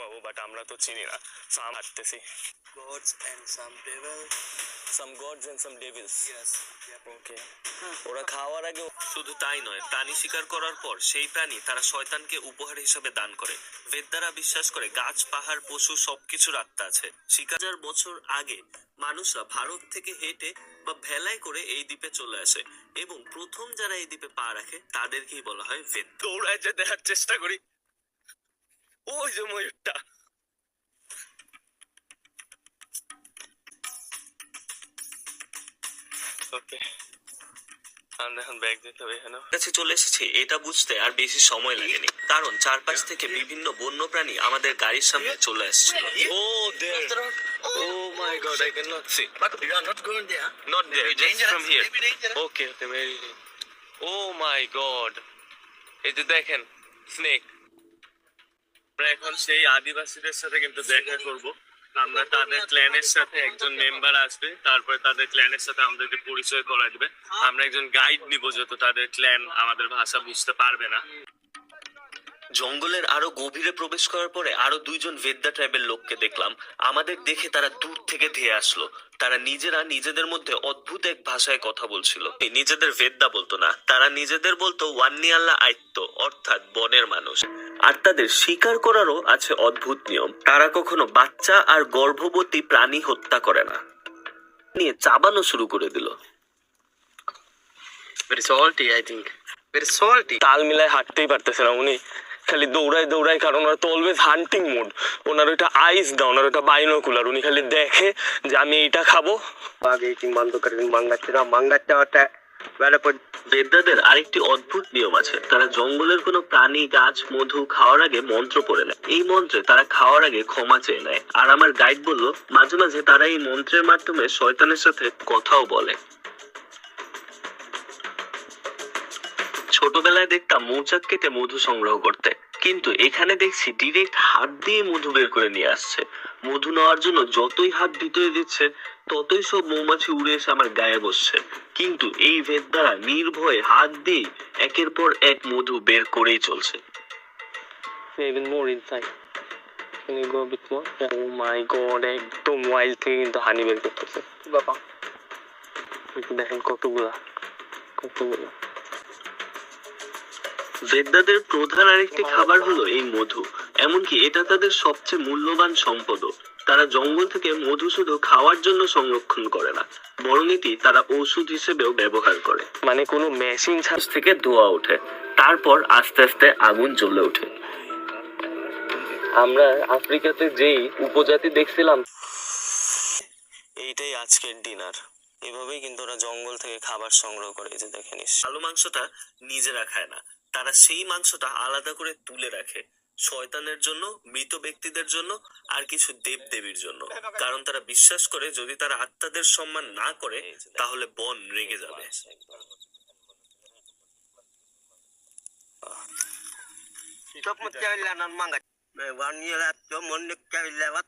বাবু, but আমরা তো চিনি না, সো আমরা হাঁটতেছি। Gods and some devils. Some gods and some devils. Yes. Yep. ওকে, ওরা খাওয়ার আগে শুধু তাই নয়, প্রাণী শিকার করার পর সেই প্রাণী তারা শয়তানকে উপহার হিসেবে দান করে। বেদ্দারা বিশ্বাস করে গাছ, পাহাড়, পশু সবকিছুর আত্মা আছে। শিকার 1000 বছর আগে মানুষরা ভারত থেকে হেঁটে বা ভেলায় করে এই দ্বীপে চলে আসে এবং প্রথম যারা এই দ্বীপে পা রাখে তাদেরকেই বলা হয় বেদ্দা। দৌড়ায় যে দেখার চেষ্টা করি, ওই যে ময়ূরটা। ওকে, আমরা এখন ব্যাগ দিতে হবে এখানে। কাছে চলে এসেছি এটা বুঝতে আর বেশি সময় লাগেনি, কারণ চারপাশ থেকে বিভিন্ন বন্যপ্রাণী আমাদের গাড়ির সামনে চলে আসছিল। Oh, there. Oh my God, I cannot see. But you are not going there. Not there, Very just dangerous, from here. very dangerous. Okay, okay, very. Oh my God. এই যে দেখেন, স্নেক। আমরা এখন সেই আদিবাসীদের সাথে কিন্তু দেখা করব। আমরা তাদের ক্ল্যানের সাথে, একজন মেম্বার আসবে, তারপরে তাদের ক্ল্যানের সাথে আমাদেরকে পরিচয় করা দিবে। আমরা একজন গাইড নিব, যত তাদের ক্ল্যান আমাদের ভাষা বুঝতে পারবে না। জঙ্গলের আরো গভীরে প্রবেশ করার পরে আরো দুইজন ভেদ্দা ট্রাইবের লোককে দেখলাম। আমাদের দেখে তারা দূর থেকে ধেয়ে আসলো। তারা নিজেরা নিজেদের মধ্যে অদ্ভুত এক ভাষায় কথা বলছিল। নিজেদের ভেদ্দা বলতো না, তারা নিজেদের বলতো ওয়ান্নিয়াল্লা আইত্য, অর্থাৎ বনের মানুষ। আর তাদের শিকার করারও আছে অদ্ভুত নিয়ম। তারা কখনো বাচ্চা আর গর্ভবতী প্রাণী হত্যা করে না, নিয়ে চাবানো শুরু করে দিল। Very salty, I think. Very salty. তাল মিলায় হাঁটতেই পারতেছে না উনি, খালি দৌড়ায় দৌড়ায়, কারণ ওরা তো অলওয়েজ হান্টিং মোড। ওনার ওইটা আইস দাও, ওনার ওইটা বাইনোকুলার, উনি খালি দেখে যে আমি এইটা খাবো। বেদ্দাদের আরেকটি অদ্ভুত নিয়ম আছে। তারা জঙ্গলের কোনো প্রাণী, গাছ, মধু খাওয়ার আগে মন্ত্র পড়ে নেয়। এই মন্ত্রে তারা খাওয়ার আগে ক্ষমা চেয়ে নেয়। আর আমার গাইড বলল মাঝে মাঝে তারা এই মন্ত্রের মাধ্যমে শয়তানের সাথে কথাও বলে। ছোটবেলায় দেখতাম মৌচাক কেটে মধু সংগ্রহ করতে, কিন্তু এখানে দেখছি ডিরেক্ট হাত দিয়ে মধু বের করে নিয়ে আসছে। মধু নেওয়ার জন্য যতই হাত ভিতরে দিচ্ছে ততই সব মৌমাছি উড়ে এসে আমার গায়ে বসছে। কিন্তু এই ভেদ্দারা নির্ভয়ে হাত দিয়ে একের পর এক মধু বের করেই চলছে। Even more inside. Can you go a bit more? Oh my God, একদম ওয়াইল্ড থেকে কিন্তু হানি বের করতেছে বাবা। দেখেন কতগুলা। ভেদ্দাদের প্রধান আরেকটি খাবার হলো এই মধু, এমনকি এটা তাদের সবচেয়ে মূল্যবান সম্পদও। তারা জঙ্গল থেকে মধু শুধু খাওয়ার জন্য সংরক্ষণ করে না, বরং এটি তারা ঔষধ হিসেবেও ব্যবহার করে। মানে কোনো মেশিন ছাড়া থেকে ধোঁয়া ওঠে, তারপর আস্তে আস্তে আগুন জ্বলে ওঠে। আমরা আফ্রিকাতে যেই উপজাতি দেখছিলাম, এইটাই আজকের ডিনার। এভাবেই কিন্তু ওরা জঙ্গল থেকে খাবার সংগ্রহ করে। এই যে দেখেন, ভালো মাংসটা নিজেরা খায় না, তারা সেই মাংসটা আলাদা করে তুলে রাখে শয়তানের জন্য, মৃত ব্যক্তিদের জন্য, আর কিছু দেব দেবীর জন্য। কারণ তারা বিশ্বাস করে যদি তারা আত্মাদের সম্মান না করে তাহলে বন রেগে যাবে। Stop mo kaya lang ng mga. May one year at yung mo kaya lang at